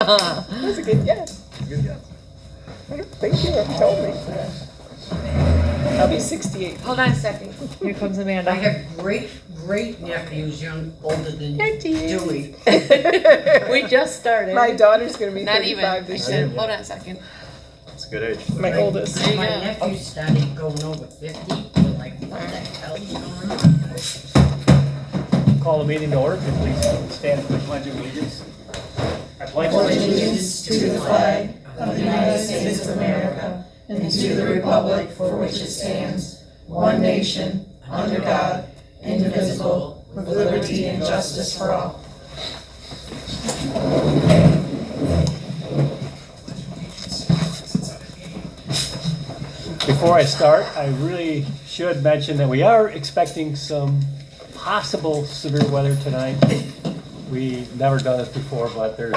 That's a good guess. Good guess. Thank you for telling me. I'll be 68. Hold on a second. Here comes Amanda. I have great nephews, older than Julie. We just started. My daughter's gonna be Not 35 even. this I year. said, hold on a second. It's a good age. My oldest. There you My go. nephews started going over 50. We're like, what the hell is going on? Call the meeting to order. Please stand for the pledge of allegiance. I pledge allegiance to the flag of the United States of America and to the republic for which it stands, one nation, under God, indivisible, with liberty and justice for all. Before I start, I really should mention that we are expecting some possible severe weather tonight. We've never done this before, but there's,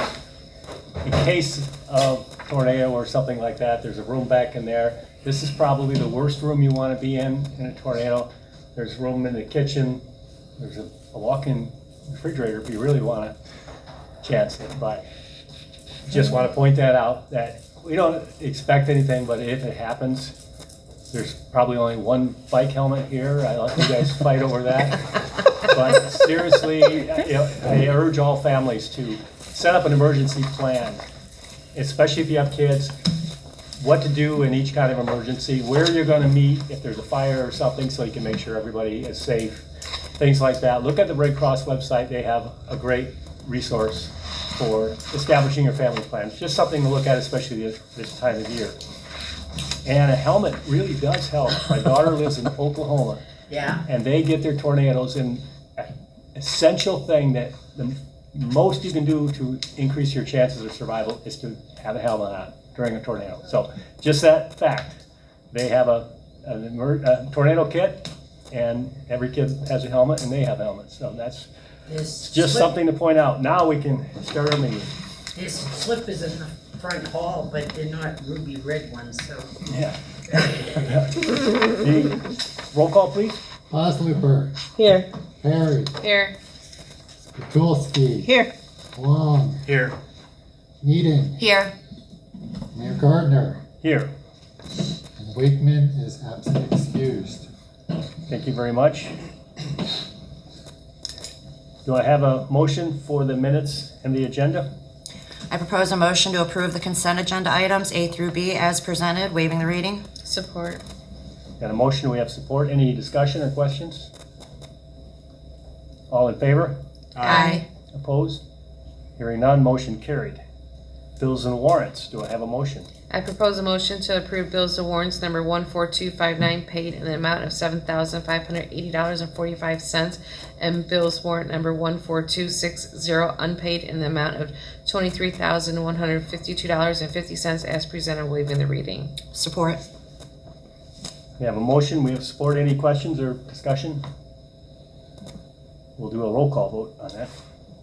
in case of tornado or something like that, there's a room back in there. This is probably the worst room you want to be in a tornado. There's room in the kitchen. There's a walk-in refrigerator if you really want to chance it. But just want to point that out, that we don't expect anything, but if it happens, there's probably only one bike helmet here. I let you guys fight over that. But seriously, I urge all families to set up an emergency plan, especially if you have kids, what to do in each kind of emergency, where you're going to meet if there's a fire or something, so you can make sure everybody is safe, things like that. Look at the Red Cross website. They have a great resource for establishing your family plan. Just something to look at, especially this time of year. And a helmet really does help. My daughter lives in Oklahoma, Yeah. and they get their tornadoes, and an essential thing that the most you can do to increase your chances of survival is to have a helmet on during a tornado. So just that fact, they have a tornado kit, and every kid has a helmet, and they have helmets. So that's There's just something to point out. Now we can start our meeting. There's slippers in the front hall, but they're not ruby red ones, so. Yeah. The roll call, please. Osluper, Here. Perry, Here. Petulski, Here. Long, Here. Eden, Here. Mayor Gardner, Here. and Wakeman is absent excused. Thank you very much. Do I have a motion for the minutes and the agenda? I propose a motion to approve the consent agenda items A through B as presented, waiving the reading. Support. Got a motion, we have support. Any discussion or questions? All in favor? Aye. Opposed? Hearing none, motion carried. Bills and warrants, do I have a motion? I propose a motion to approve bills and warrants number 14259 paid in the amount of $7,580.45 and bills warrant number 14260 unpaid in the amount of $23,152.50 as presented, waiving the reading. Support. We have a motion, we have support. Any questions or discussion? We'll do a roll call vote on that.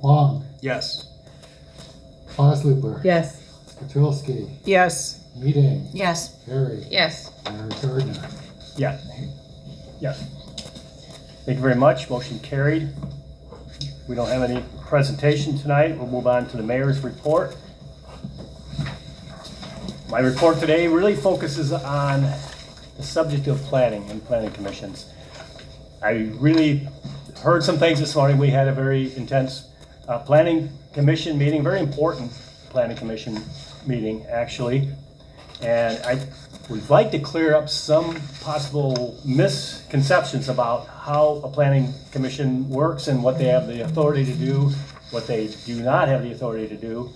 Long, Yes. Osluper, Yes. Petulski, Yes. Eden, Yes. Perry, Yes. Mayor Gardner. Yeah. Yeah. Thank you very much. Motion carried. We don't have any presentation tonight. We'll move on to the mayor's report. My report today really focuses on the subject of planning and planning commissions. I really heard some things this morning. We had a very intense planning commission meeting, very important planning commission meeting, actually. And I would like to clear up some possible misconceptions about how a planning commission works and what they have the authority to do, what they do not have the authority to do.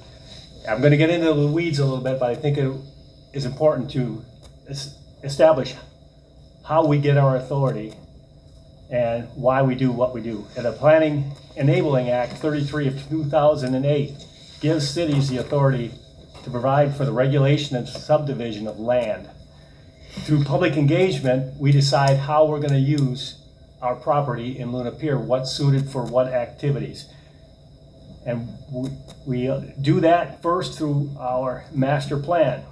I'm going to get into the weeds a little bit, but I think it is important to establish how we get our authority and why we do what we do. And the Planning Enabling Act 33 of 2008 gives cities the authority to provide for the regulation and subdivision of land. Through public engagement, we decide how we're going to use our property in Luna Pier, what's suited for what activities. And we do that first through our master plan.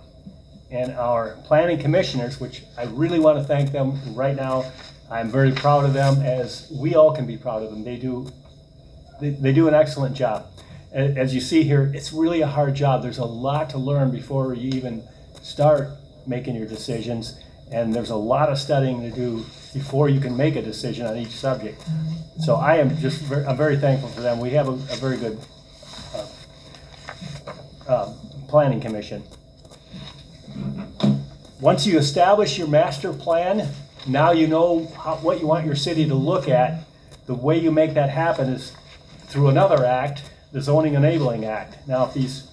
And our planning commissioners, which I really want to thank them right now. I'm very proud of them, as we all can be proud of them. They do an excellent job. as you see here, it's really a hard job. There's a lot to learn before you even start making your decisions. And there's a lot of studying to do before you can make a decision on each subject. So I'm very thankful for them. We have a very good planning commission. Once you establish your master plan, now you know what you want your city to look at. The way you make that happen is through another act, the Zoning Enabling Act. Now, if these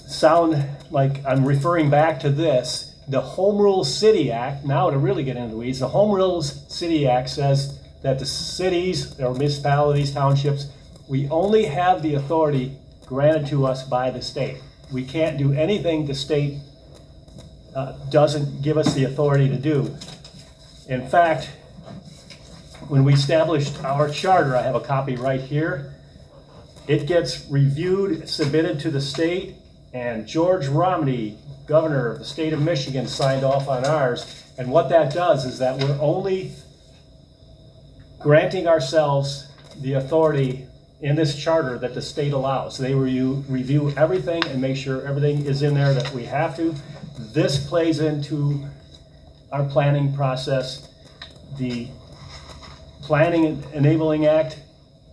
sound like I'm referring back to this, the Home Rule City Act, now to really get into the weeds, the Home Rules City Act says that the cities or municipalities, townships, we only have the authority granted to us by the state. We can't do anything the state doesn't give us the authority to do. In fact, when we established our charter, I have a copy right here, it gets reviewed, submitted to the state, and George Romney, governor of the state of Michigan, signed off on ours. And what that does is that we're only granting ourselves the authority in this charter that the state allows. They review everything and make sure everything is in there that we have to. This plays into our planning process. The Planning Enabling Act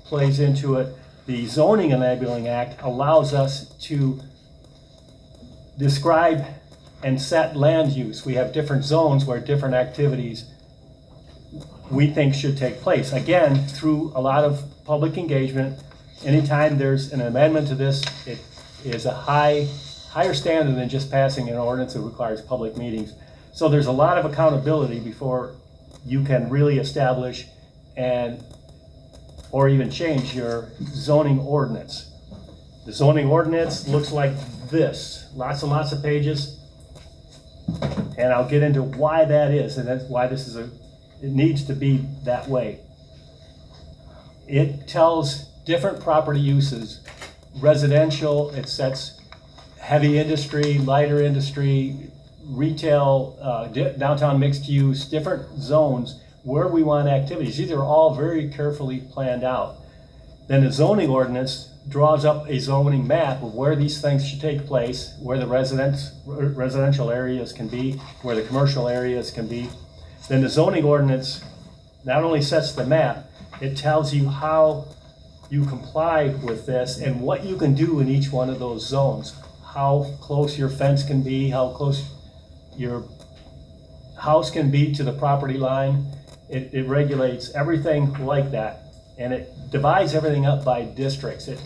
plays into it. The Zoning Enabling Act allows us to describe and set land use. We have different zones where different activities we think should take place. Again, through a lot of public engagement. Anytime there's an amendment to this, it is a higher standard than just passing an ordinance. It requires public meetings. So there's a lot of accountability before you can really establish or even change your zoning ordinance. The zoning ordinance looks like this, lots and lots of pages. And I'll get into why that is, and that's why it needs to be that way. It tells different property uses, residential, it sets heavy industry, lighter industry, retail, downtown mixed use, different zones where we want activities. These are all very carefully planned out. Then the zoning ordinance draws up a zoning map of where these things should take place, where the residential areas can be, where the commercial areas can be. Then the zoning ordinance not only sets the map, it tells you how you comply with this and what you can do in each one of those zones. How close your fence can be, how close your house can be to the property line. It regulates everything like that. And it divides everything up by districts. It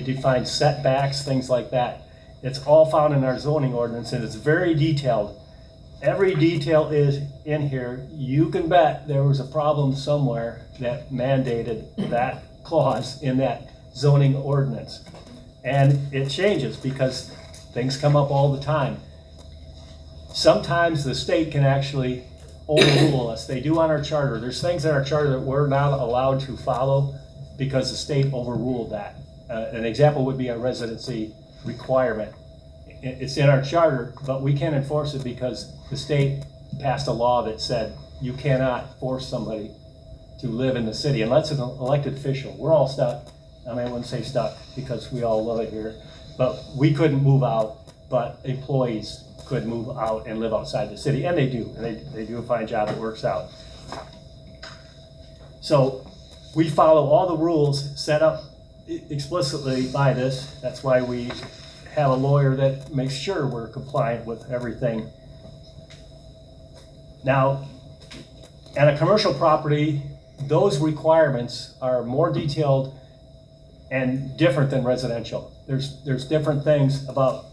defines setbacks, things like that. It's all found in our zoning ordinance, and it's very detailed. Every detail is in here. You can bet there was a problem somewhere that mandated that clause in that zoning ordinance. And it changes because things come up all the time. Sometimes the state can actually overrule us. They do on our charter. There's things in our charter that we're not allowed to follow because the state overruled that. An example would be a residency requirement. It's in our charter, but we can't enforce it because the state passed a law that said you cannot force somebody to live in the city unless it's an elected official. We're all stuck. I mean, I wouldn't say stuck because we all love it here, but we couldn't move out, but employees could move out and live outside the city, and they do. They do a fine job. It works out. So we follow all the rules set up explicitly by this. That's why we have a lawyer that makes sure we're compliant with everything. Now, at a commercial property, those requirements are more detailed and different than residential. There's different things about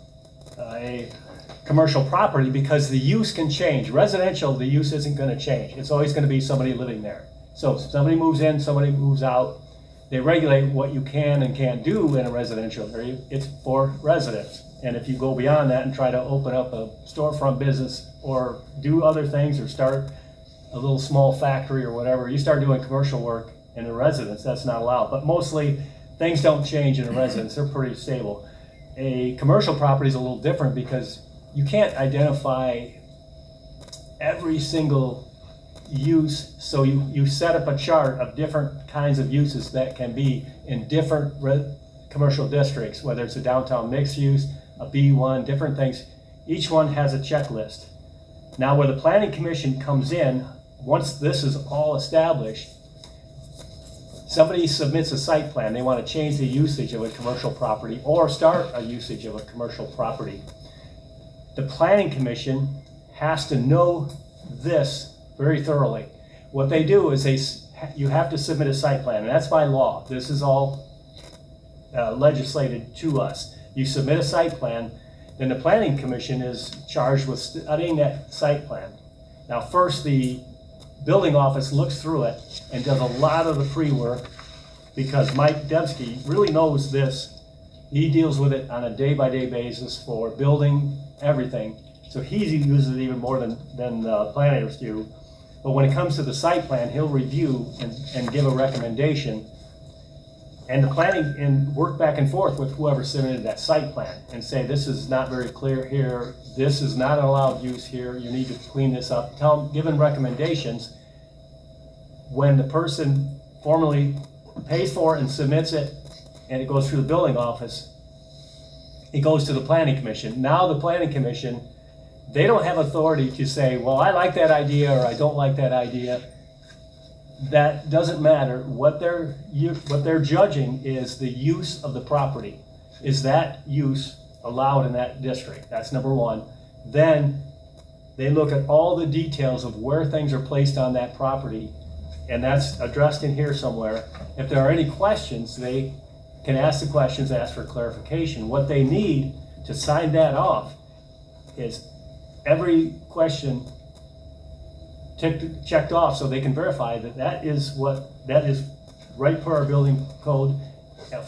a commercial property because the use can change. Residential, the use isn't going to change. It's always going to be somebody living there. So if somebody moves in, somebody moves out. They regulate what you can and can't do in a residential area. It's for residents. And if you go beyond that and try to open up a storefront business or do other things or start a little small factory or whatever, you start doing commercial work in a residence, that's not allowed. But mostly things don't change in a residence. They're pretty stable. A commercial property is a little different because you can't identify every single use, so you set up a chart of different kinds of uses that can be in different commercial districts, whether it's a downtown mixed use, a B1, different things. Each one has a checklist. Now, where the planning commission comes in, once this is all established, somebody submits a site plan, they want to change the usage of a commercial property or start a usage of a commercial property. The planning commission has to know this very thoroughly. What they do is you have to submit a site plan, and that's by law. This is all legislated to us. You submit a site plan, then the planning commission is charged with studying that site plan. Now, first, the building office looks through it and does a lot of the pre-work, because Mike Debsky really knows this. He deals with it on a day-by-day basis for building everything. So he uses it even more than planners do. But when it comes to the site plan, he'll review and give a recommendation. And the planning, and work back and forth with whoever submitted that site plan and say, this is not very clear here, this is not an allowed use here, you need to clean this up. Give them recommendations. When the person formally pays for it and submits it, and it goes through the building office, it goes to the planning commission. Now the planning commission, they don't have authority to say, well, I like that idea or I don't like that idea. That doesn't matter. What they're judging is the use of the property. Is that use allowed in that district? That's number one. Then they look at all the details of where things are placed on that property, and that's addressed in here somewhere. If there are any questions, they can ask the questions, ask for clarification. What they need to sign that off is every question checked off, so they can verify that is right per our building code,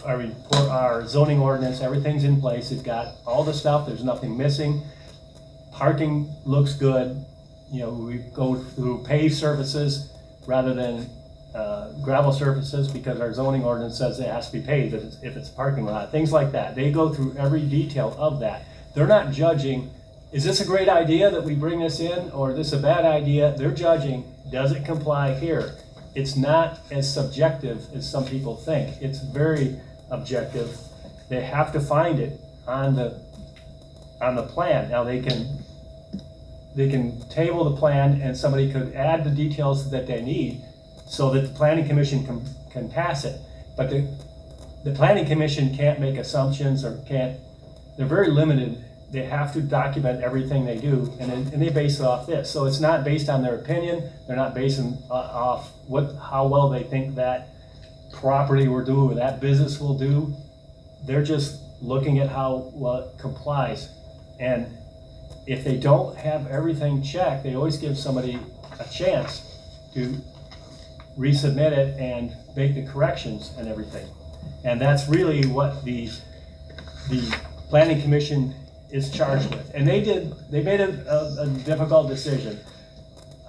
per our zoning ordinance. Everything's in place. It's got all the stuff. There's nothing missing. Parking looks good. You know, we go through paved surfaces rather than gravel surfaces, because our zoning ordinance says it has to be paved if it's a parking lot. Things like that. They go through every detail of that. They're not judging, is this a great idea that we bring this in, or is this a bad idea? They're judging, does it comply here? It's not as subjective as some people think. It's very objective. They have to find it on the plan. Now they can table the plan, and somebody could add the details that they need so that the planning commission can pass it. But the planning commission can't make assumptions, or they're very limited. They have to document everything they do, and they base it off this. So it's not based on their opinion. They're not basing off how well they think that property will do or that business will do. They're just looking at how well it complies. And if they don't have everything checked, they always give somebody a chance to resubmit it and make the corrections and everything. And that's really what the planning commission is charged with. And they made a difficult decision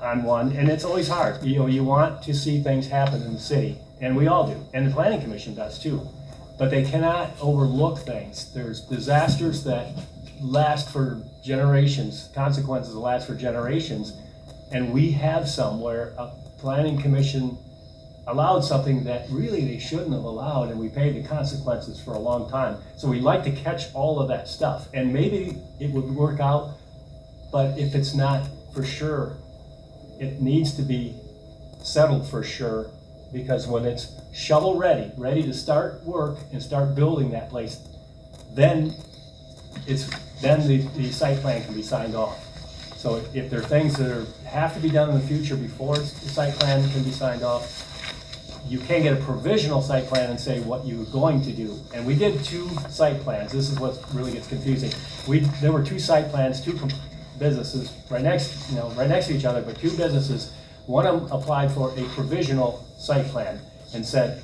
on one, and it's always hard. You know, you want to see things happen in the city, and we all do, and the planning commission does too. But they cannot overlook things. There's disasters that last for generations, consequences that last for generations, and we have some where a planning commission allowed something that really they shouldn't have allowed, and we paid the consequences for a long time. So we like to catch all of that stuff, and maybe it would work out, but if it's not for sure, it needs to be settled for sure, because when it's shovel ready to start work and start building that place, then the site plan can be signed off. So if there are things that have to be done in the future before the site plan can be signed off, you can't get a provisional site plan and say what you're going to do. And we did 2 site plans. This is what really gets confusing. There were 2 site plans, 2 businesses right next to each other, but 2 businesses. One of them applied for a provisional site plan and said,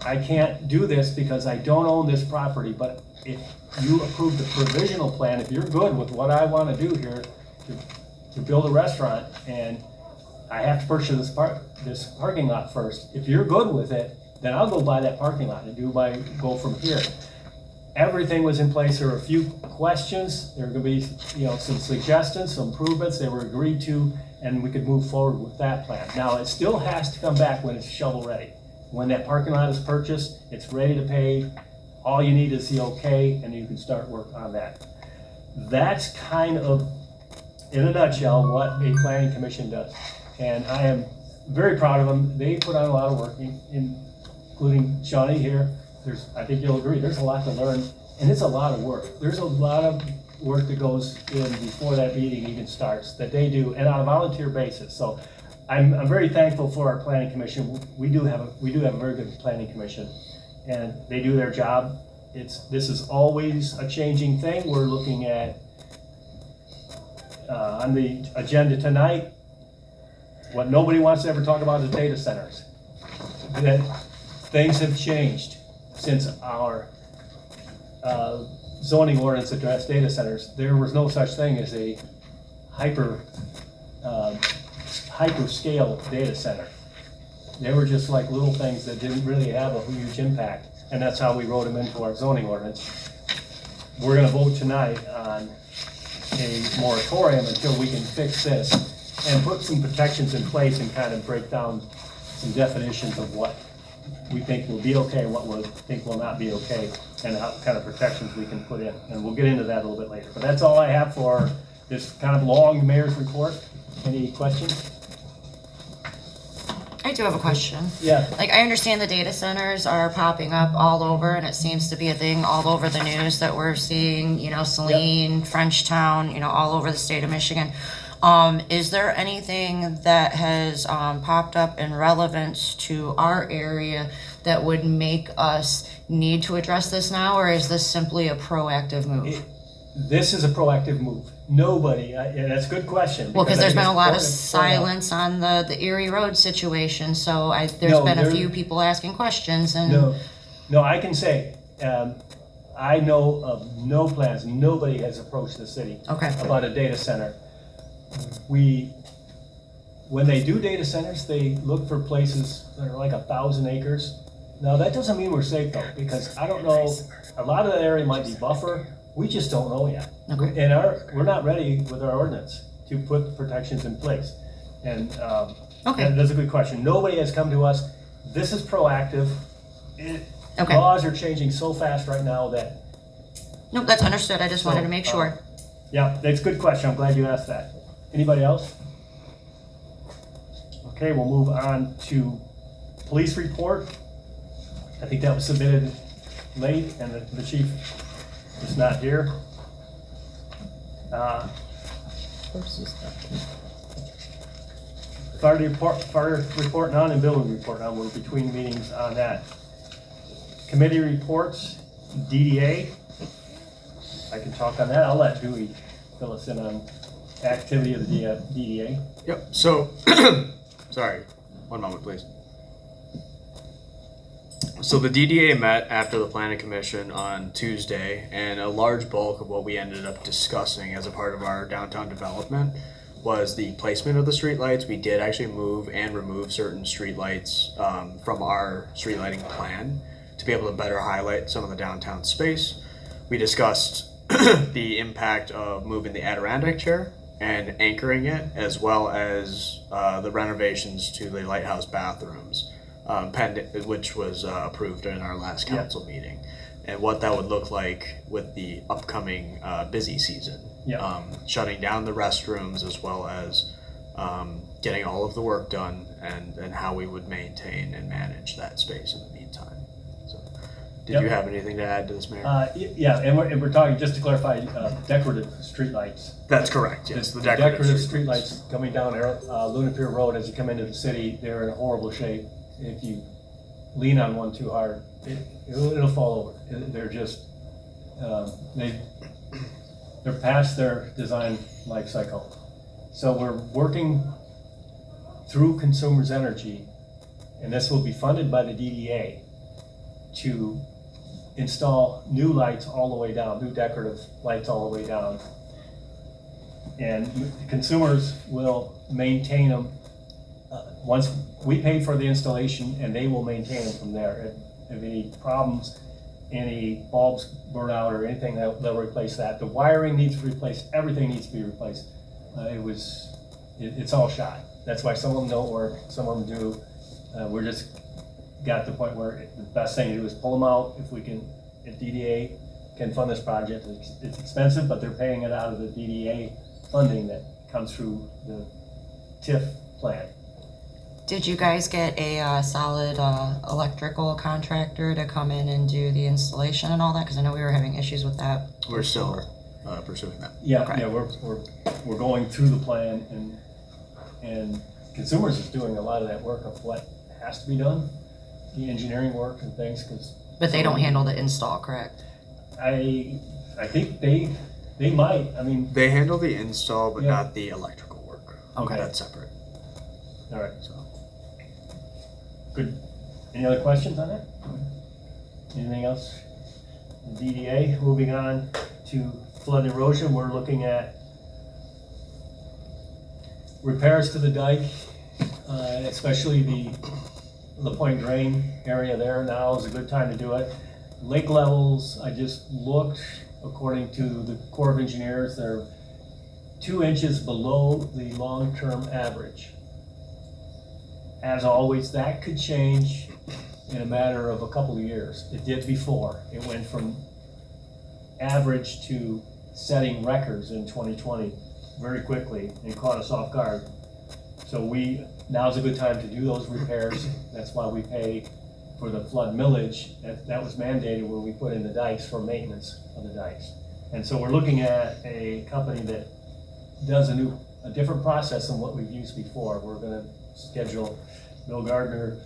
I can't do this because I don't own this property, but if you approve the provisional plan, if you're good with what I want to do here to build a restaurant, and I have to purchase this parking lot first. If you're good with it, then I'll go buy that parking lot and go from here. everything was in place. There were a few questions. There were gonna be, some suggestions, some improvements. They were agreed to, and we could move forward with that plan. Now, it still has to come back when it's shovel ready. When that parking lot is purchased, it's ready to pave. All you need is the okay, and you can start work on that. That's kind of, in a nutshell, what a planning commission does. And I am very proud of them. They put on a lot of work, including Shawnee here. I think you'll agree, there's a lot to learn, and it's a lot of work. There's a lot of work that goes in before that meeting even starts, that they do, and on a volunteer basis. So I'm very thankful for our planning commission. We do have a very good planning commission, and they do their job. This is always a changing thing. We're looking at, on the agenda tonight, what nobody wants to ever talk about is data centers. That things have changed since our zoning ordinance addressed data centers. There was no such thing as a hyperscale data center. They were just like little things that didn't really have a huge impact, and that's how we wrote them into our zoning ordinance. We're gonna vote tonight on a moratorium until we can fix this and put some protections in place and kind of break down some definitions of what we think will be okay and what we think will not be okay, and what kind of protections we can put in. And we'll get into that a little bit later. But that's all I have for this kind of long mayor's report. Any questions? I do have a question. Yeah. Like, I understand the data centers are popping up all over, and it seems to be a thing all over the news that we're seeing, Saline, Frenchtown, all over the state of Michigan. Is there anything that has popped up in relevance to our area that would make us need to address this now, or is this simply a proactive move? This is a proactive move. Nobody, that's a good question. Well, because there's been a lot of it's important to point out. silence on the Erie Road situation, so there's been a few people asking questions, and No, I can say, I know of no plans, nobody has approached the city Okay. about a data center. When they do data centers, they look for places that are like 1,000 acres. Now, that doesn't mean we're safe though, because I don't know, a lot of that area might be buffer, we just don't know yet. Okay. And we're not ready with our ordinance to put protections in place. And Okay. that's a good question. Nobody has come to us. This is proactive. Okay. Laws are changing so fast right now that. Nope, that's understood. I just wanted to make sure. Yeah, that's a good question. I'm glad you asked that. Anybody else? Okay, we'll move on to police report. I think that was submitted late, and the chief is not here. Fire report none, and building report none. We're between meetings on that. Committee reports, DDA. I can talk on that. I'll let Dewey fill us in on activity of the DDA. Yep, so, sorry, one moment, please. So the DDA met after the planning commission on Tuesday, and a large bulk of what we ended up discussing as a part of our downtown development was the placement of the streetlights. We did actually move and remove certain streetlights from our street lighting plan to be able to better highlight some of the downtown space. We discussed the impact of moving the Adirondack chair and anchoring it, as well as the renovations to the lighthouse bathrooms, which was approved in our last council meeting, and what that would look like with the upcoming busy season. Shutting down the restrooms, as well as getting all of the work done, and how we would maintain and manage that space in the meantime. So, did you have anything to add to this, Mayor? Yeah, and we're talking, just to clarify, decorative streetlights. That's correct, yes, the Decorative decorative streetlights coming down Luna Pier Road as you come into the city, they're in horrible shape. If you lean on one too hard, it'll fall over. They're just, they're past their design life cycle. So we're working through Consumers Energy, and this will be funded by the DDA, to install new lights all the way down, new decorative lights all the way down. And consumers will maintain them. Once we pay for the installation, and they will maintain them from there. If any problems, any bulbs burn out or anything, they'll replace that. The wiring needs replaced, everything needs to be replaced. It's all shot. That's why some of them don't work, some of them do. We're just got to the point where the best thing to do is pull them out if we can, if DDA can fund this project. It's expensive, but they're paying it out of the DDA funding that comes through the TIF plan. Did you guys get a solid electrical contractor to come in and do the installation and all that? Because I know we were having issues with that. We're still pursuing that. Yeah, Okay. yeah, we're going through the plan, and Consumers is doing a lot of that work of what has to be done, the engineering work and things, because. But they don't handle the install, correct? I think they might, I mean, They handle the install, but Yeah. not the electrical work. Okay. That's separate. all right, So. good. Any other questions on that? Anything else? DDA, moving on to flood erosion, we're looking at repairs to the dike, especially the Point Drain area there. Now is a good time to do it. Lake levels, I just looked, according to the Corps of Engineers, they're 2 inches below the long-term average. As always, that could change in a matter of a couple of years. It did before. It went from average to setting records in 2020 very quickly and caught us off guard. So now's a good time to do those repairs. That's why we pay for the flood millage. That was mandated when we put in the dikes for maintenance of the dikes. And so we're looking at a company that does a different process than what we've used before. We're gonna schedule, Bill Gardner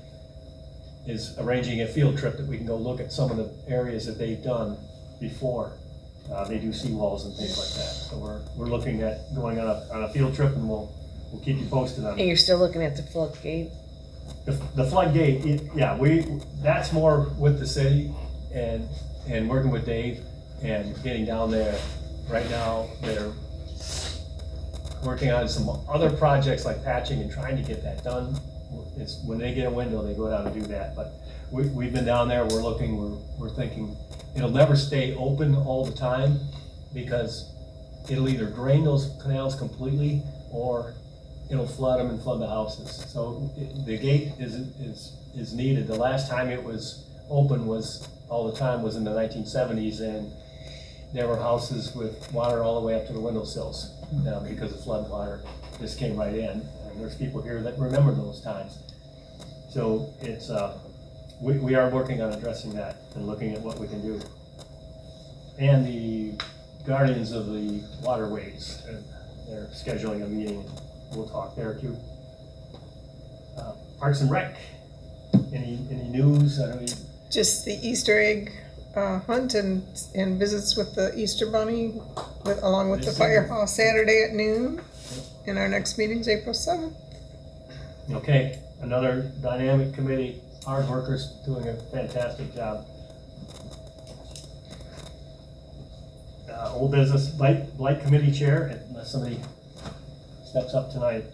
is arranging a field trip that we can go look at some of the areas that they've done before. They do seawalls and things like that. So we're looking at going on a field trip, and we'll keep you posted on And it. you're still looking at the floodgate? The floodgate, that's more with the city and working with Dave and getting down there. Right now, they're working on some other projects like patching and trying to get that done. It's when they get a window, they go down and do that. But we've been down there, we're looking, we're thinking, it'll never stay open all the time, because it'll either drain those canals completely or it'll flood them and flood the houses. So the gate is needed. The last time it was open all the time was in the 1970s, and there were houses with water all the way up to the windowsills down because the flood water just came right in. And there's people here that remember those times. So it's, we are working on addressing that and looking at what we can do. And the guardians of the waterways, they're scheduling a meeting. We'll talk there too. Parks and Rec, any news? Just the Easter egg hunt and visits with the Easter Bunny, along with the firehouse Saturday at noon. And our next meeting's April 7th. Okay, another dynamic committee, hard workers doing a fantastic job. Old business, blight committee chair, unless somebody steps up tonight.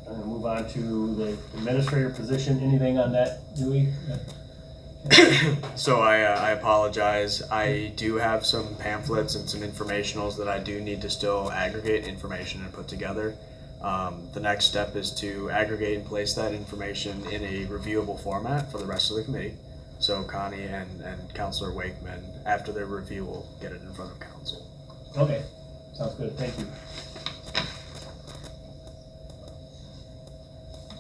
I'm gonna move on to the administrator position. Anything on that, Dewey? So I apologize. I do have some pamphlets and some informationals that I do need to still aggregate information and put together. The next step is to aggregate and place that information in a reviewable format for the rest of the committee. So Connie and Councilor Wakeman, after their review, will get it in front of council. Okay, sounds good, thank you.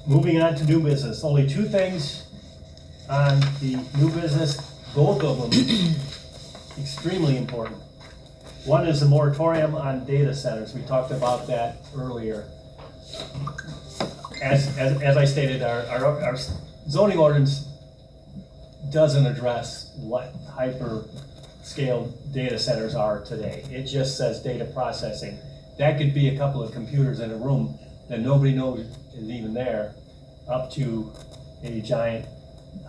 Moving on to new business, only 2 things on the new business, both of them extremely important. One is the moratorium on data centers. We talked about that earlier. As I stated, our zoning ordinance doesn't address what hyperscale data centers are today. It just says data processing. That could be a couple of computers in a room that nobody knows is even there, up to a giant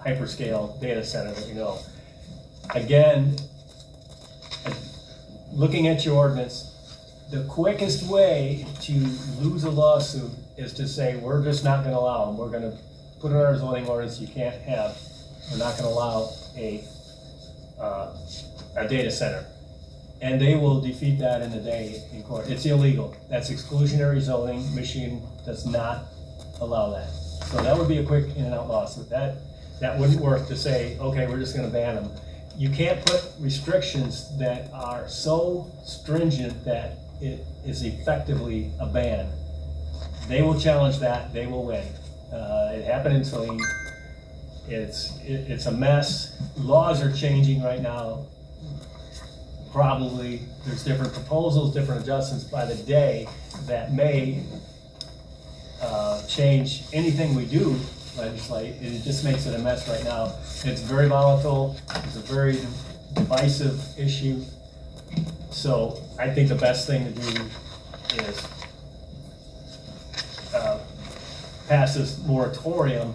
hyperscale data center that we know. Again, looking at your ordinance, the quickest way to lose a lawsuit is to say, we're just not gonna allow them. We're gonna put in our zoning ordinance, you can't have, we're not gonna allow a a data center. And they will defeat that in a day in court. It's illegal. That's exclusionary zoning. Michigan does not allow that. So that would be a quick in and out lawsuit. That wouldn't work to say, okay, we're just gonna ban them. You can't put restrictions that are so stringent that it is effectively a ban. They will challenge that, they will win. It happened in Saline. It's a mess. Laws are changing right now. Probably, there's different proposals, different adjustments by the day that may change anything we do legislate. It just makes it a mess right now. It's very volatile, it's a very divisive issue. So I think the best thing to do is pass this moratorium.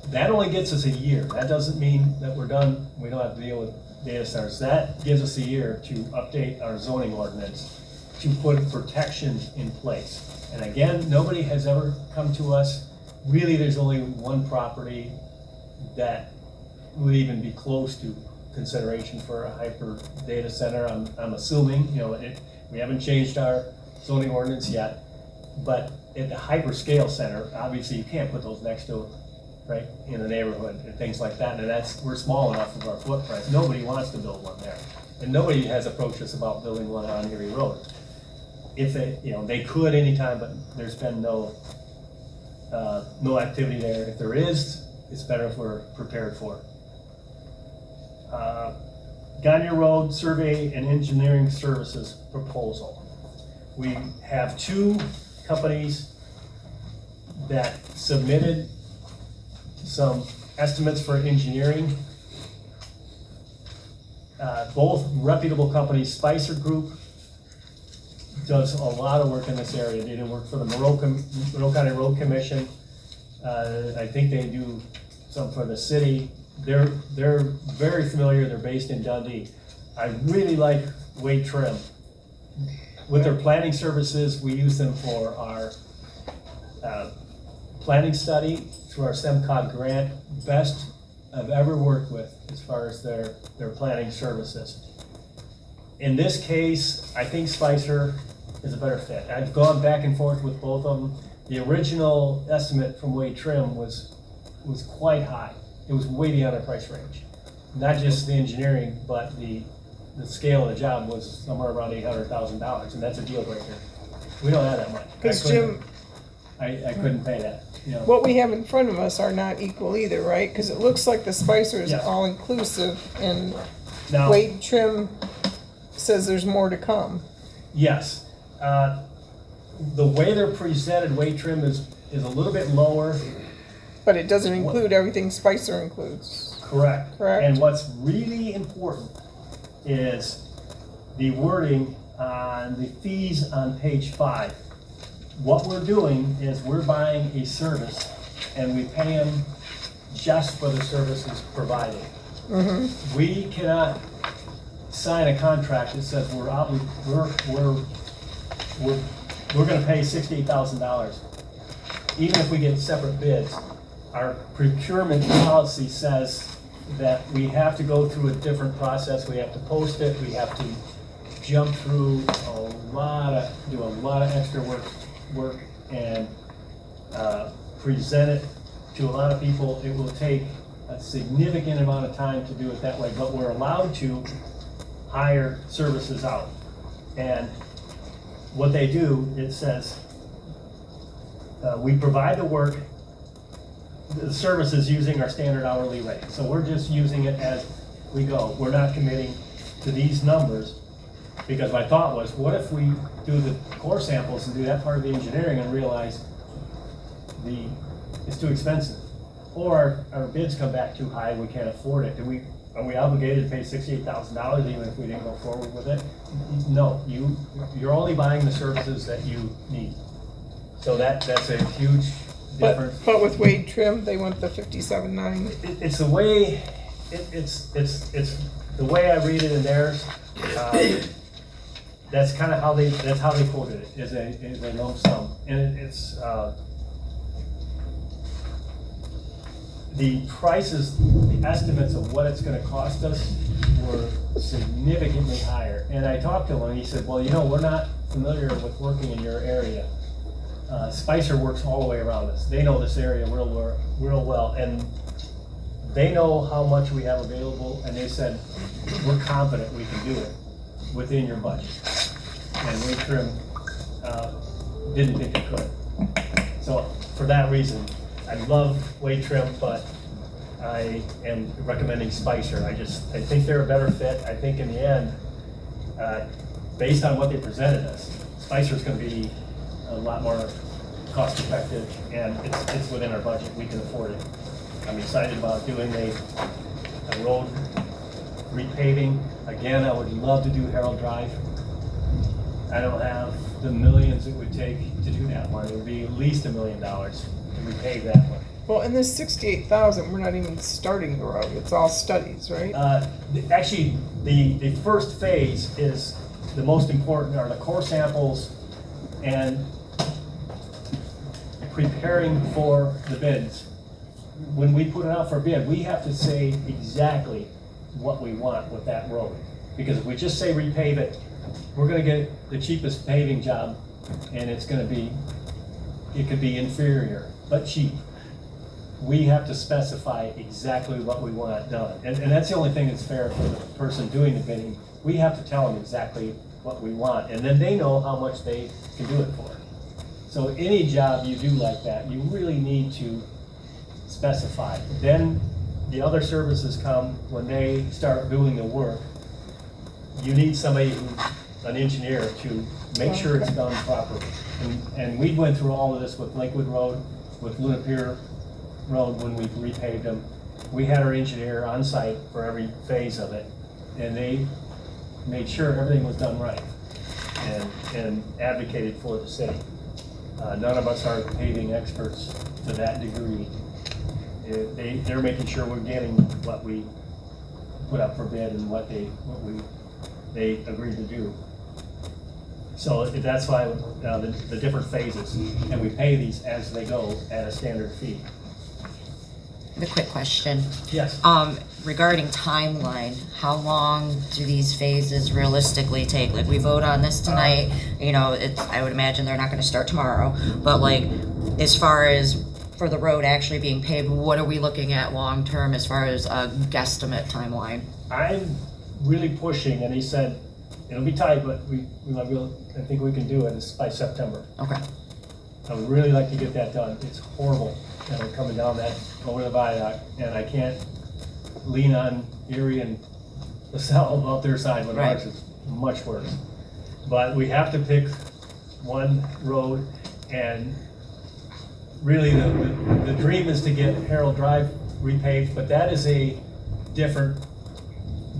That only gets us a year. That doesn't mean that we're done, we don't have to deal with data centers. That gives us a year to update our zoning ordinance to put protection in place. And again, nobody has ever come to us. Really, there's only one property that would even be close to consideration for a hyper data center. I'm assuming, we haven't changed our zoning ordinance yet, but at the hyperscale center, obviously you can't put those next to, right, in a neighborhood and things like that. And we're small enough of our footprint. Nobody wants to build one there. And nobody has approached us about building one on Erie Road. If they could anytime, but there's been no activity there. If there is, it's better if we're prepared for it. Gagne Road Survey and Engineering Services proposal. We have two companies that submitted some estimates for engineering. Both reputable companies. Spicer Group does a lot of work in this area. They do work for the Monroe County Road Commission. I think they do some for the city. They're very familiar. They're based in Dundee. I really like Wade Trim. With their planning services, we use them for our planning study through our STEMCOG grant. Best I've ever worked with as far as their planning services. In this case, I think Spicer is a better fit. I've gone back and forth with both of them. The original estimate from Wade Trim was quite high. It was way beyond our price range. Not just the engineering, but the scale of the job was somewhere around $800,000, and that's a deal breaker. We don't have that much. Because Jim, I couldn't pay that. what we have in front of us are not equal either, right? Because it looks like the Spicer is Yes. all inclusive, and Now, Wade Trim says there's more to come. yes. The way they're presented, Wade Trim is a little bit lower. But it doesn't include everything Spicer includes. Correct. Correct. And what's really important is the wording on the fees on page 5. What we're doing is we're buying a service and we pay them just for the services provided. Mm-hmm. We cannot sign a contract that says we're going to pay $68,000, even if we get separate bids. Our procurement policy says that we have to go through a different process. We have to post it. We have to jump through do a lot of extra work and present it to a lot of people. It will take a significant amount of time to do it that way, but we're allowed to hire services out. And what they do, it says, we provide the work, the services using our standard hourly rate. So we're just using it as we go. We're not committing to these numbers, because my thought was, what if we do the core samples and do that part of the engineering and realize it's too expensive? Or our bids come back too high and we can't afford it. Are we obligated to pay $68,000 even if we didn't go forward with it? No, you're only buying the services that you need. So that's a huge difference. But with Wade Trim, they want the 57.9. It's the way, it's the way I read it in theirs. That's kind of how they quoted it, is a lump sum. And the prices, the estimates of what it's gonna cost us were significantly higher. And I talked to him and he said, well, you know, we're not familiar with working in your area. Spicer works all the way around us. They know this area real well, and they know how much we have available, and they said, we're confident we can do it within your budget. And Wade Trim didn't think it could. So for that reason, I love Wade Trim, but I am recommending Spicer. I think they're a better fit. I think in the end, based on what they presented us, Spicer's gonna be a lot more cost effective, and it's within our budget. We can afford it. I'm excited about doing a road repaving. Again, I would love to do Harold Drive. I don't have the millions it would take to do that one. It would be at least $1 million to repave that one. Well, and this 68,000, we're not even starting the road, it's all studies, right? Actually, the first phase is the most important, are the core samples and preparing for the bids. When we put it out for bid, we have to say exactly what we want with that road. Because if we just say repave it, we're gonna get the cheapest paving job, and it could be inferior, but cheap. We have to specify exactly what we want done. And that's the only thing that's fair for the person doing the bidding. We have to tell them exactly what we want, and then they know how much they can do it for. So any job you do like that, you really need to specify. Then the other services come when they start doing the work. You need somebody an engineer to make sure it's done properly. And we went through all of this with Lakewood Road, with Luna Pier Road when we repaved them. We had our engineer on site for every phase of it, and they made sure everything was done right and advocated for the city. None of us are paving experts to that degree. They're making sure we're getting what we put up for bid and what they agreed to do. So that's why the different phases, and we pay these as they go at a standard fee. The quick question. Yes. Regarding timeline, how long do these phases realistically take? Like, we vote on this tonight, you know, I would imagine they're not gonna start tomorrow, but like, as far as for the road actually being paved, what are we looking at long-term as far as a guesstimate timeline? I'm really pushing, and he said, it'll be tight, but I think we can do it. It's by September. Okay. I would really like to get that done. It's horrible, coming down that, over the viaduct, and I can't lean on Erie and LaSalle out their side when Right. ours is much worse. But we have to pick one road, and really the dream is to get Harold Drive repaved, but that is a different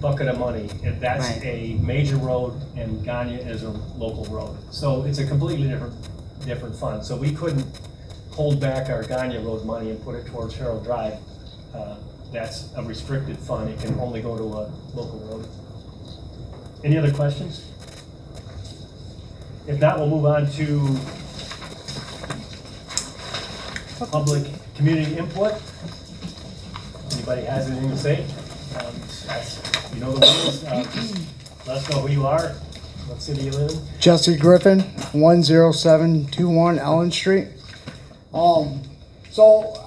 bucket of money. And that's Right. a major road, and Gagne is a local road. So it's a completely different fund. So we couldn't hold back our Gagne Road money and put it towards Harold Drive. That's a restricted fund. It can only go to a local road. Any other questions? If not, we'll move on to public community input. Anybody has anything to say? You know the rules. Just let us know who you are, what city you live in. Jesse Griffin, 10721 Ellen Street. So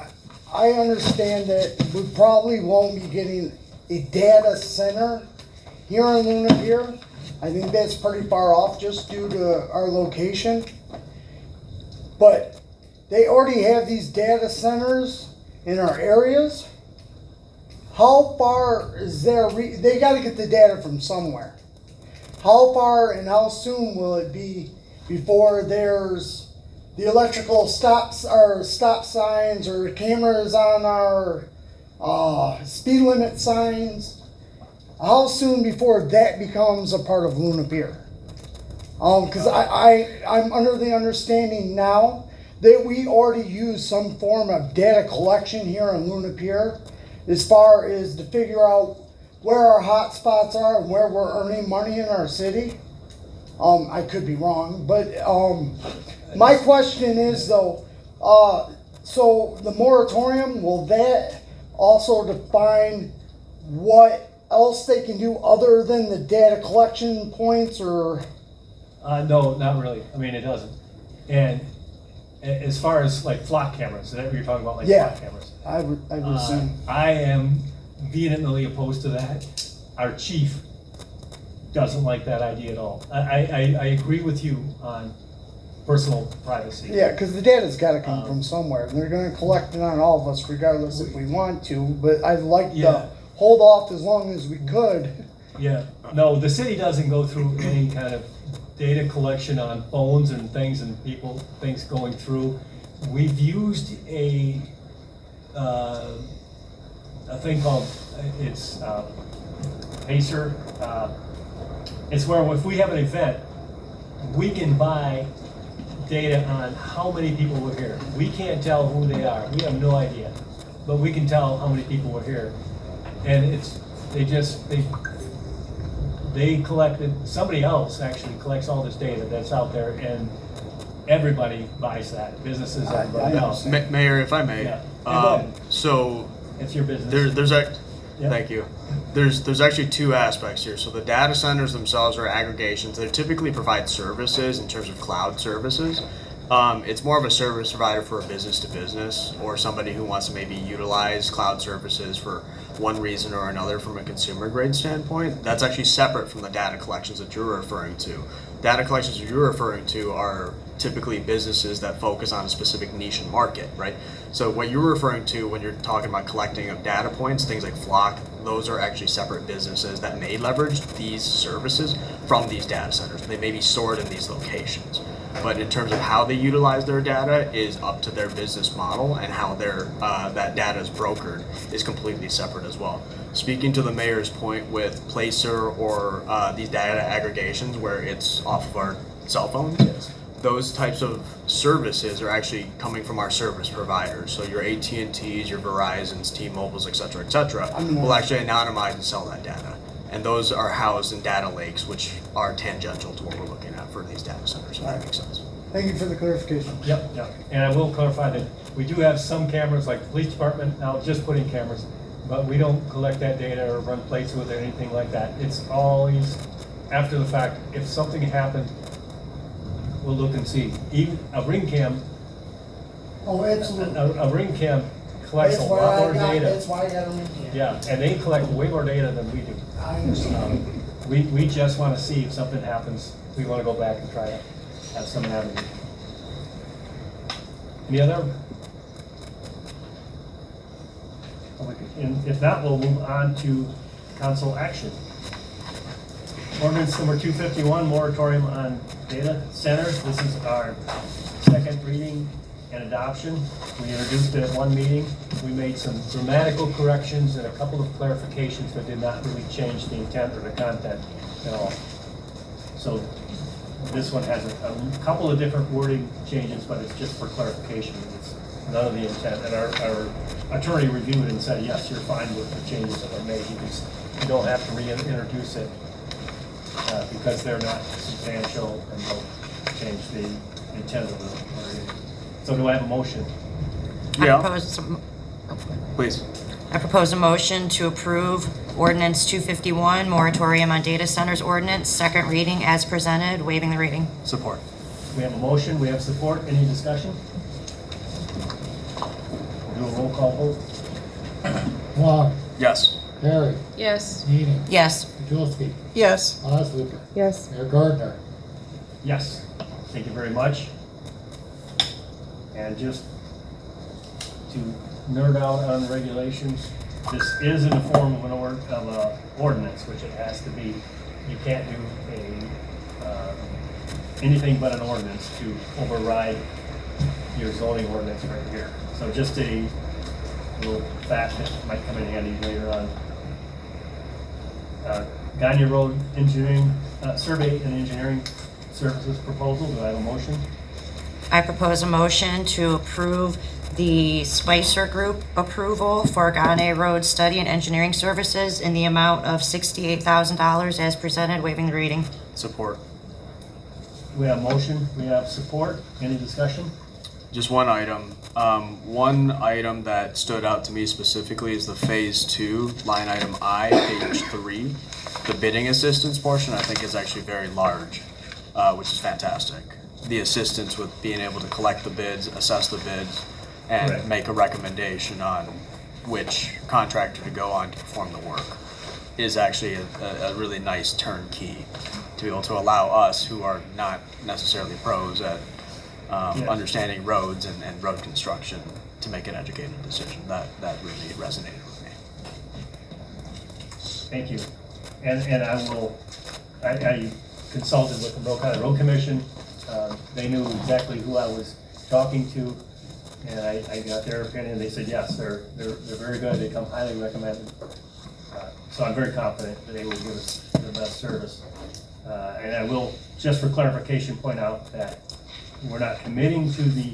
I understand that we probably won't be getting a data center here in Luna Pier. I think that's pretty far off just due to our location. But they already have these data centers in our areas. How far is there? They got to get the data from somewhere. How far and how soon will it be before there's the electrical stops or stop signs or cameras on our speed limit signs? How soon before that becomes a part of Luna Pier? Because I'm under the understanding now that we already use some form of data collection here in Luna Pier, as far as to figure out where our hot spots are and where we're earning money in our city. I could be wrong, but my question is though, so the moratorium, will also define what else they can do other than the data collection points, or? No, not really. I mean, it doesn't. And as far as like flock cameras, is that what you're talking about, like Yeah. flock cameras? I would assume. I am vehemently opposed to that. Our chief doesn't like that idea at all. I agree with you on personal privacy. Yeah, because the data's gotta come from somewhere, and they're gonna collect it on all of us regardless if we want to, but I'd like Yeah. to hold off as long as we could. Yeah, no, the city doesn't go through any kind of data collection on phones and things and people, things going through. We've used a thing called, it's Pacer. It's where if we have an event, we can buy data on how many people were here. We can't tell who they are, we have no idea, but we can tell how many people were here. And it's, they collected, somebody else actually collects all this data that's out there, and everybody buys that, businesses, everybody else. Mayor, if I may, Yeah. Go ahead. so It's your business. Yeah. thank you. There's actually two aspects here. So the data centers themselves are aggregations. They typically provide services in terms of cloud services. It's more of a service provider for a business to business, or somebody who wants to maybe utilize cloud services for one reason or another from a consumer grade standpoint. That's actually separate from the data collections that you're referring to. Data collections you're referring to are typically businesses that focus on a specific niche and market, right? So what you're referring to when you're talking about collecting of data points, things like Flock, those are actually separate businesses that may leverage these services from these data centers. They may be stored in these locations. But in terms of how they utilize their data is up to their business model, and how that data is brokered is completely separate as well. Speaking to the mayor's point with Placer or these data aggregations where it's off of our cell phones, Yes. those types of services are actually coming from our service providers. So your AT&Ts, your Verizons, T-Mobiles, et cetera, will actually anonymize and sell that data. And those are housed in data lakes, which are tangential to what we're looking at for these data centers, if that makes sense. Thank you for the clarification. Yep, yep. And I will clarify that we do have some cameras, like the police department now just put in cameras, but we don't collect that data or run plates with it or anything like that. It's always after the fact. If something happened, we'll look and see. Even a ring cam, Oh, absolutely. a ring cam collects a lot more data. That's why I got a ring cam. Yeah, and they collect way more data than we do. I understand. We just want to see if something happens. We want to go back and try to have some avenue. Any other? And if not, we'll move on to council action. Ordinance number 251, moratorium on data centers. This is our second reading and adoption. We introduced it at one meeting. We made some grammatical corrections and a couple of clarifications that did not really change the intent or the content at all. So this one has a couple of different wording changes, but it's just for clarification. It's none of the intent. And our attorney reviewed and said, yes, you're fine with the changes that were made. You don't have to reintroduce it because they're not substantial and don't change the intent of the wording. So do I have a motion? Yeah. Please. I propose a motion to approve ordinance 251, moratorium on data centers ordinance, second reading as presented, waiving the reading. Support. We have a motion, we have support. Any discussion? We'll do a roll call vote. Wong, Yes. Harry, Yes. Eden, Yes. Pajulski, Yes. Osluker, Yes. Mayor Gardner. Yes. Thank you very much. And just to nerd out on regulations, this is in the form of an ordinance, which it has to be. You can't do anything but an ordinance to override your zoning ordinance right here. So just a little fact that might come in handy later on. Gagne Road Engineering, Survey and Engineering Services proposal. Do I have a motion? I propose a motion to approve the Spicer Group approval for Gane Road Study and Engineering Services in the amount of $68,000 as presented, waiving the reading. Support. We have motion, we have support. Any discussion? Just one item. One item that stood out to me specifically is the Phase 2, line item I, page 3. The bidding assistance portion, I think, is actually very large, which is fantastic. The assistance with being able to collect the bids, assess the bids, and Correct. make a recommendation on which contractor to go on to perform the work is actually a really nice turnkey to be able to allow us, who are not necessarily pros at Yes. understanding roads and road construction, to make an educated decision. That really resonated with me. Thank you. And I consulted with the Will County Road Commission. They knew exactly who I was talking to, and I got their opinion. They said, yes, they're very good. They come highly recommended. So I'm very confident that they will give us the best service. And I will, just for clarification, point out that we're not committing to the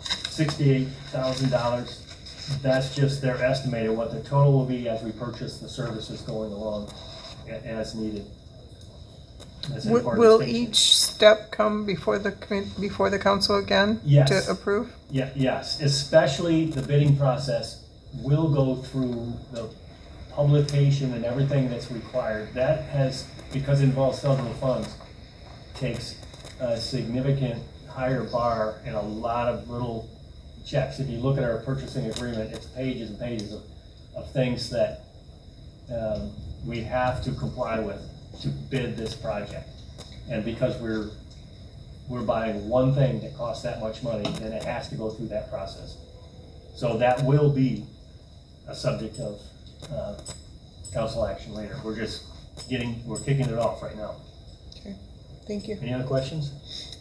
$68,000. That's just their estimate of what the total will be as we purchase the services going along as needed. That's an important Will distinction. each step come before before the council again? Yes. To approve? Yeah, yes, especially the bidding process will go through the publication and everything that's required. That has, because it involves federal funds, takes a significant higher bar and a lot of little checks. If you look at our purchasing agreement, it's pages and pages of things that we have to comply with to bid this project. And because we're buying one thing that costs that much money, then it has to go through that process. So that will be a subject of council action later. We're kicking it off right now. Okay, thank you. Any other questions?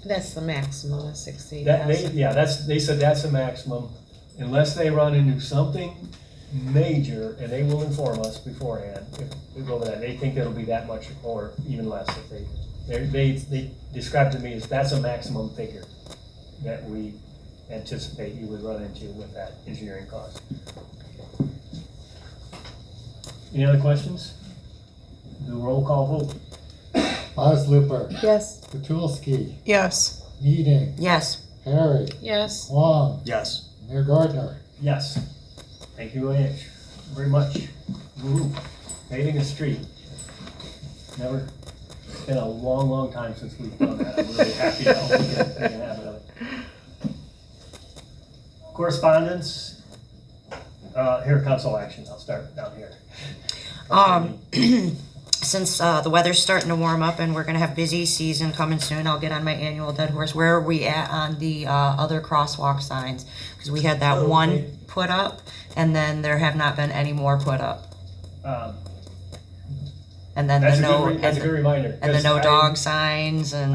That's the maximum of 60. They said that's a maximum, unless they run into something major, and they will inform us beforehand if we go over that. They think it'll be that much or even less if they described to me as that's a maximum figure that we anticipate you would run into with that engineering cost. Any other questions? Do a roll call vote. Osluper, Yes. Petulski, Yes. Eading, Yes. Harry, Yes. Wong, Yes. Mayor Gardner. Yes. Thank you very much. Woo. Paving a street. It's been a long, long time since we've done that. I'm really happy to help we can make an habit of it. Correspondence. Here, council action. I'll start down here. Since the weather's starting to warm up and we're gonna have busy season coming soon, I'll get on my annual dead horse. Where are we at on the other crosswalk signs? Because we had that one put up, and then there have not been any more put up. And then That's the no, that's a good reminder. and the 'cause no dog signs and,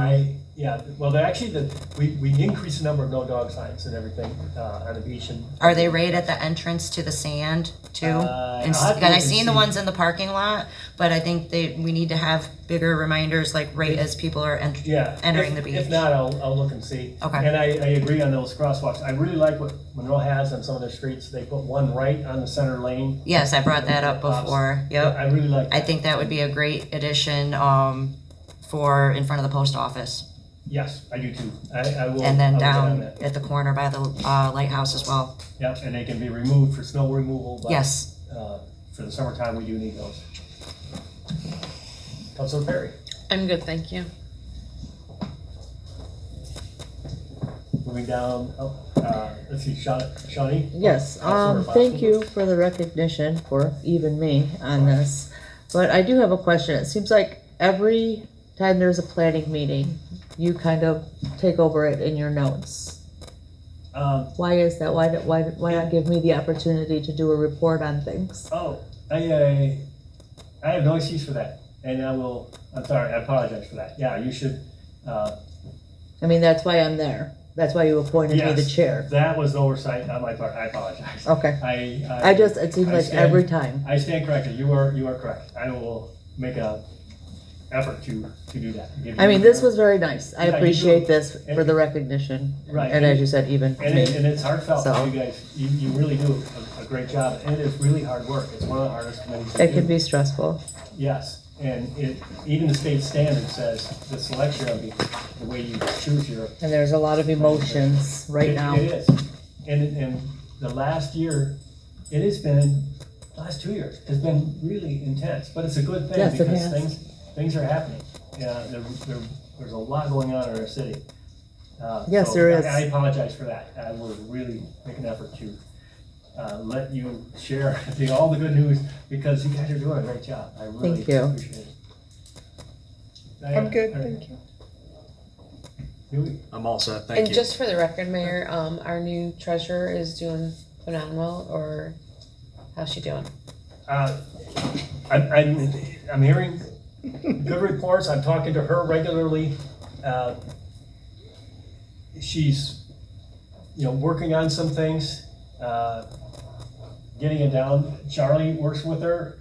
Well, they're actually, we increased the number of no dog signs and everything on the beach. And are they right at the entrance to the sand too? I'll have to Because look I and seen the see. ones in the parking lot, but I think we need to have bigger reminders, like right as people are Yeah. entering the beach. If not, I'll look and see. Okay. And I agree on those crosswalks. I really like what Monroe has on some of their streets. They put one right on the center lane. Yes, I brought that up before, yep. I really like that. I think that would be a great addition, for in front of the post office. Yes, I do too. I will. And then I'll get on down that. at the corner by the lighthouse as well. Yep, and they can be removed for snow removal. But, Yes. For the summertime, we do need those. Councilor Perry. I'm good, thank you. Moving down, let's see, Shawnee? Yes, Councilor thank Boston. you for the recognition for even me on this. But I do have a question. It seems like every time there's a planning meeting, you kind of take over it in your notes. Why is that? Why not give me the opportunity to do a report on things? I have no excuse for that, and I'm sorry, I apologize for that. Yeah, you should, I mean, that's why I'm there. That's why you appointed me the Yes. chair. that was oversight on my part, I apologize. Okay. It seems I like stand- every time. I stand corrected, you are correct. I will make a effort to do that. Give I you mean, this your- was very nice. I Yeah, you appreciate do. this for the recognition. Right. And as you said, even And me. it's heartfelt, So- you guys, you really do a great job, and it is really hard work, it's one of the hardest committees to do. It can be stressful. Yes, And even the state standard says the selection of the way you choose your. And there's a lot of emotions right now. It is. And the last year, last 2 years, has been really intense, but it's a good thing Yes, it because has. things are happening. Yeah, there's a lot going on in our city. Yes, So there is. I apologize for that. I will really make an effort to let you share all the good news because you guys are doing a great job. I really Thank you. appreciate it. I'm good, thank you. you. I'm all set, thank And you. just for the record, Mayor, our new treasurer is doing phenomenal, or how's she doing? I'm hearing good reports. I'm talking to her regularly. She's, working on some things, getting it down. Charlie works with her,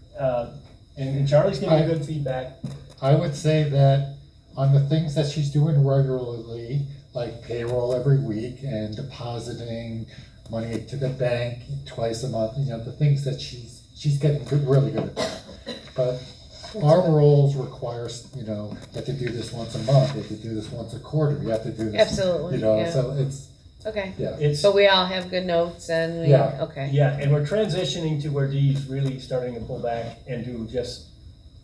and Charlie's giving me good feedback. I would say that on the things that she's doing regularly, like payroll every week and depositing money to the bank twice a month, the things that she's getting really good at that. But our roles requires, you have to do this once a month, you have to do this once a quarter, you have to do this. Absolutely, yeah. So it's, Okay, yeah. so we all have good notes and we, Yeah. okay. Yeah, and we're transitioning to where Dee's really starting to pull back and do just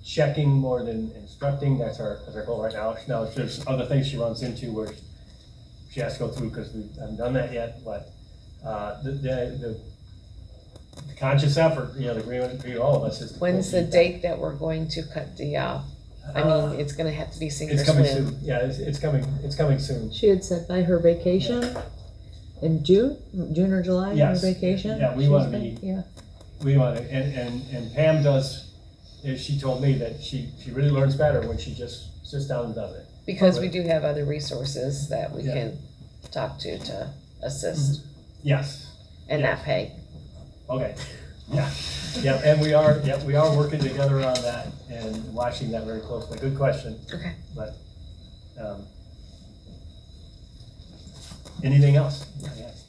checking more than instructing. That's our goal right now. Now, there's other things she runs into where she has to go through because we haven't done that yet, but the conscious effort, the agreement between all of us is. When's the date that we're going to cut the, I mean, it's gonna have to be sink or It's coming swim. soon. Yeah, it's coming soon. She had said by her vacation in June or July, her Yes. vacation. Yeah, we She's wanna been- be- Yeah. We want to, and Pam does, she told me that she really learns better when she just sits down and does it. Because we do have other resources that we Yeah. can talk to assist Yes, and Yes. not pay. okay, yeah, and we are working together on that and watching that very closely. Good question, Okay. but, anything else? Yes.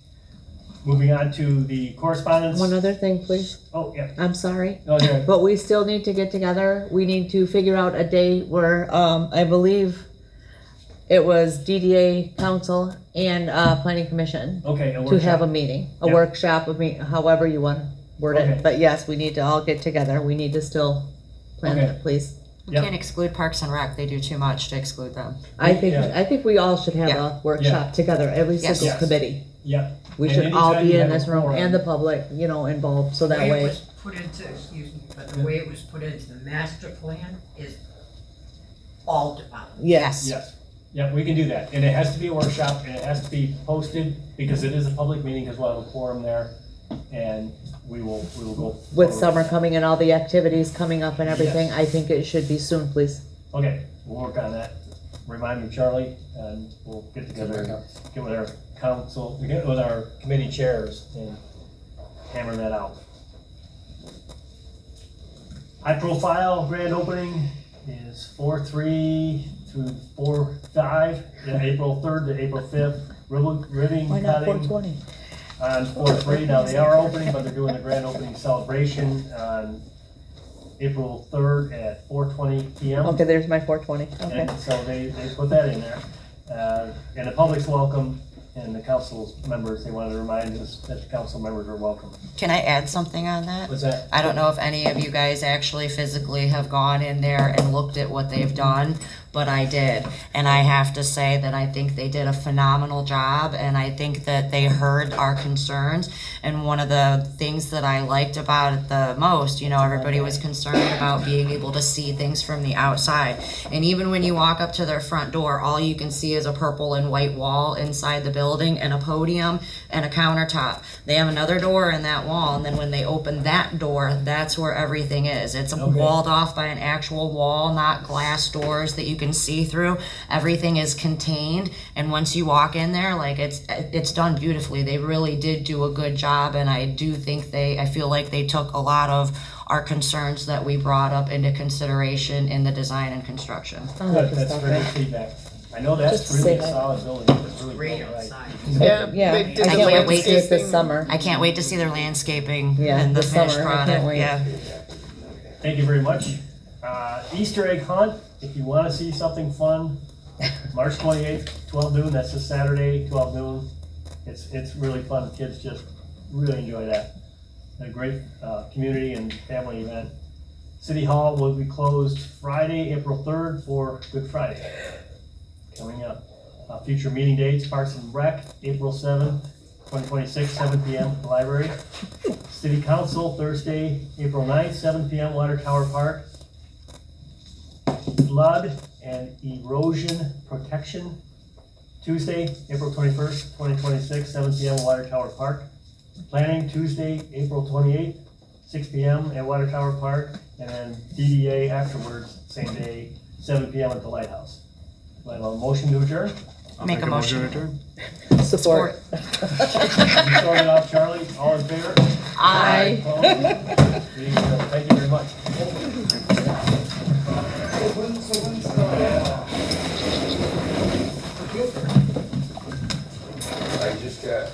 Moving on to the correspondence. One other thing, please. Oh, yeah. I'm sorry. Oh, yeah. But we still need to get together. We need to figure out a date where, I believe it was DDA council and, planning commission Okay, a to have a workshop. meeting, a Yeah. workshop, however you want to word Okay. it. But yes, we need to all get together. We need to still plan Okay. it, please. We Yep. can't exclude Parks and Rec, they do too much to exclude them. I think, Yeah. I think we all should have Yeah. a workshop together, every Yes. single Yes. committee. Yeah. We And should all anytime be you in have a this room quorum- and the public, involved, so that The way way. it was put into, excuse me, but the way it was put into the master plan is all departments. Yes. Yes, yeah, we can do that, and it has to be a workshop, and it has to be posted, because it is a public meeting, because we'll have a quorum there, and we will go. With forward. summer coming and all the activities coming up and everything, Yes. I think it should be soon, please. Okay, we'll work on that. Remind me, Charlie, and we'll get together, and get with our council, get with our committee chairs and hammer that out. High profile grand opening is 4/3 through 4/5, April 3rd to April 5th. Ribbon Why not cutting 420? on 4/3. Now, they are opening, but they're doing the grand opening celebration on April 3rd at 4:20 PM. Okay, there's my 420, okay. And so they put that in there. And the public's welcome, and the council members, they wanted to remind us that the council members are welcome. Can I add something on that? What's that? I don't know if any of you guys actually physically have gone in there and looked at what they've done, but I did. And I have to say that I think they did a phenomenal job, and I think that they heard our concerns. And one of the things that I liked about it the most, everybody was concerned about being able to see things from the outside. And even when you walk up to their front door, all you can see is a purple and white wall inside the building and a podium and a countertop. They have another door in that wall, and then when they open that door, that's where everything is. It's Okay. walled off by an actual wall, not glass doors that you can see through. Everything is contained, and once you walk in there, it's done beautifully. They really did do a good job, and I do think I feel like they took a lot of our concerns that we brought up into consideration in the design and construction. I'll have Good, to that's stop very there. good feedback. I know that's Just really say a that. solid building. It's really Great built right. outside. Yeah, They I did can't the wait to see it this landscaping. summer. I can't wait to see their landscaping Yeah, and the this finished summer. I can't product. wait. Yeah. Thank you very much. Easter egg hunt, if you wanna see something fun, March 28th, 12 noon, that's this Saturday, 12 noon. It's really fun, kids just really enjoy that. A great community and family event. City Hall will be closed Friday, April 3rd for Good Friday. Coming up. Future meeting dates, Parks and Rec, April 7th, 2026, 7 p.m. at the library. City Council, Thursday, April 9th, 7 p.m. Water Tower Park. Flood and Erosion Protection, Tuesday, April 21st, 2026, 7 p.m. Water Tower Park. Planning, Tuesday, April 28th, 6 p.m. at Water Tower Park. And then DDA afterwards, same day, 7 p.m. at the Lighthouse. Do I have a motion to adjourn? I'll Make a motion. to adjourn. Support. You started off, Charlie, all in favor? Aye. Opposed? Meeting adjourned. Thank you very much. So when's the, I just got